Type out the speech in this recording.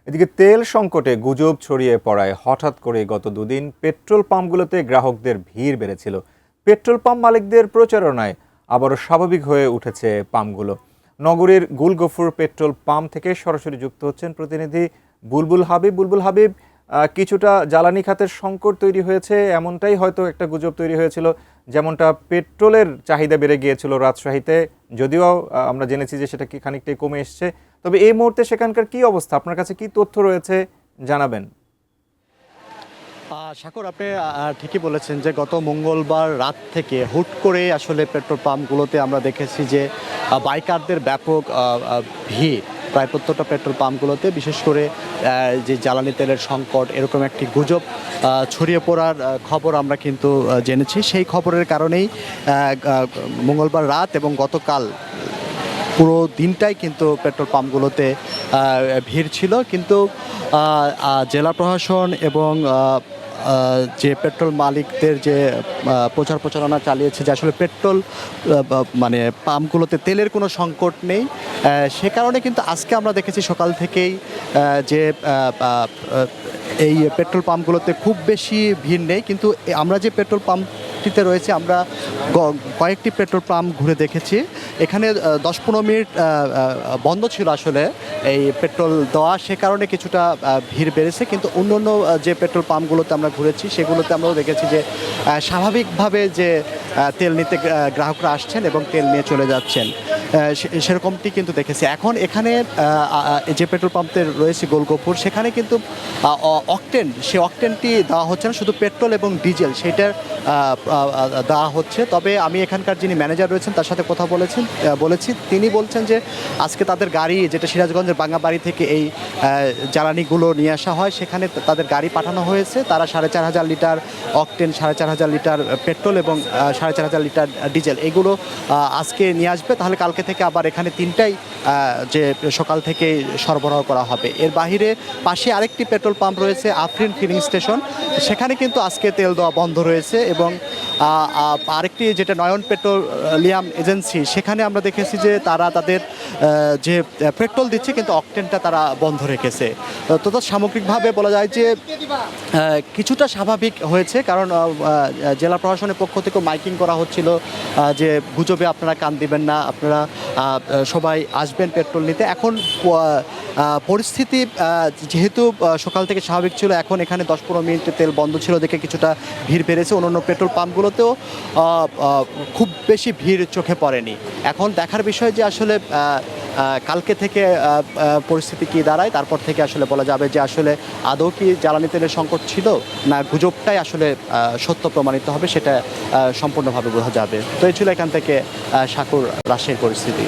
এদিকে তেল সংকটে গুজব ছড়িয়ে পড়ায় হঠাৎ করে গত দুদিন পেট্রোল পাম্পগুলোতে গ্রাহকদের ভিড় বেড়েছিল। পেট্রোল পাম্প মালিকদের প্রচারণায় আবারও স্বাভাবিক হয়ে উঠেছে পাম্পগুলো। নগরীর গুলগফুর পেট্রোল পাম্প থেকে সরাসরি যুক্ত হচ্ছেন প্রতিনিধি বুলবুল হাবিব। বুলবুল হাবিব, কিছুটা জ্বালানি খাতের সংকট তৈরি হয়েছে, এমনটাই হয়তো একটা গুজব তৈরি হয়েছিল, যেমনটা পেট্রোলের চাহিদা বেড়ে গিয়েছিল রাজশাহীতে, যদিও আমরা জেনেছি যে সেটা কি খানিকটাই কমে এসছে। তবে এই মুহূর্তে সেখানকার কি অবস্থা, আপনার কাছে কি তথ্য রয়েছে জানাবেন। সাগর, আপনি ঠিকই বলেছেন যে গত মঙ্গলবার রাত থেকে হুট করে আসলে পেট্রোল পাম্পগুলোতে আমরা দেখেছি যে বাইকারদের ব্যাপক ভিড়। প্রায় প্রত্যেকটা পেট্রোল পাম্পগুলোতে, বিশেষ করে যে জ্বালানি তেলের সংকট এরকম একটি গুজব ছড়িয়ে পড়ার খবর আমরা কিন্তু জেনেছি। সেই খবরের কারণেই মঙ্গলবার রাত এবং গতকাল পুরো দিনটাই কিন্তু পেট্রোল পাম্পগুলোতে ভিড় ছিল। কিন্তু জেলা প্রশাসন এবং যে পেট্রোল মালিকদের যে প্রচারণা চালিয়েছে যে আসলে পেট্রোল মানে পাম্পগুলোতে তেলের কোনো সংকট নেই, সে কারণে কিন্তু আজকে আমরা দেখেছি সকাল থেকেই যে এই পেট্রোল পাম্পগুলোতে খুব বেশি ভিড় নেই। কিন্তু আমরা যে পেট্রোল পাম্পটিতে রয়েছে, আমরা কয়েকটি পেট্রোল পাম্প ঘুরে দেখেছি, এখানে 10-15 মিনিট বন্ধ ছিল আসলে এই পেট্রোল দেওয়া, সে কারণে কিছুটা ভিড় বেড়েছে। কিন্তু অন্য যে পেট্রোল পাম্পগুলোতে আমরা ঘুরেছি সেগুলোতে আমরাও দেখেছি যে স্বাভাবিকভাবে যে তেল নিতে গ্রাহকরা আসছেন এবং তেল নিয়ে চলে যাচ্ছেন, সেরকমটি কিন্তু দেখেছি। এখন এখানে যে পেট্রোল পাম্পে রয়েছে গোলগফুর, সেখানে কিন্তু সেই অকটেনটি দেওয়া হচ্ছে না, শুধু পেট্রোল এবং ডিজেল সেটার দেওয়া হচ্ছে। তবে আমি এখানকার যিনি ম্যানেজার রয়েছেন তার সাথে কথা বলেছি, তিনি বলছেন যে আজকে তাদের গাড়ি, যেটা সিরাজগঞ্জের বাঙ্গাবাড়ি থেকে এই জ্বালানিগুলো নিয়ে আসা হয়, সেখানে তাদের গাড়ি পাঠানো হয়েছে। তারা 4,500 লিটার অকটেন, 4,500 লিটার পেট্রোল এবং 4,500 লিটার ডিজেল এগুলো আজকে নিয়ে আসবে। তাহলে কালকে থেকে আবার এখানে তিনটাই যে সকাল থেকে সরবরাহ করা হবে। এর বাহিরে পাশে আরেকটি পেট্রোল পাম্প রয়েছে, আফরিন ফিলিং স্টেশন, সেখানে কিন্তু আজকে তেল দেওয়া বন্ধ রয়েছে। এবং আরেকটি যেটা নয়ন পেট্রোলিয়াম এজেন্সি, সেখানে আমরা দেখেছি যে তারা তাদের যে পেট্রোল দিচ্ছে কিন্তু অকটেনটা তারা বন্ধ রেখেছে। তো সামগ্রিকভাবে বলা যায় যে কিছুটা স্বাভাবিক হয়েছে, কারণ জেলা প্রশাসনের পক্ষ থেকে মাইকিং করা হচ্ছিল যে গুজবে আপনারা কান দিবেন না, আপনারা সবাই আসবেন পেট্রোল নিতে। এখন পরিস্থিতি যেহেতু সকাল থেকে স্বাভাবিক ছিল, এখন এখানে 10-15 মিনিট তেল বন্ধ ছিল দেখে কিছুটা ভিড় বেড়েছে। অন্যান্য পেট্রোল পাম্পগুলোতেও খুব বেশি ভিড় চোখে পড়েনি। এখন দেখার বিষয় যে আসলে কালকে থেকে পরিস্থিতি কী দাঁড়ায়, তারপর থেকে আসলে বলা যাবে যে আসলে আদৌ কি জ্বালানি তেলের সংকট ছিল না গুজবটাই আসলে সত্য প্রমাণিত হবে, সেটা সম্পূর্ণভাবে বোঝা যাবে। তো এই ছিল এখান থেকে সাকুর রাজশাহীর পরিস্থিতি।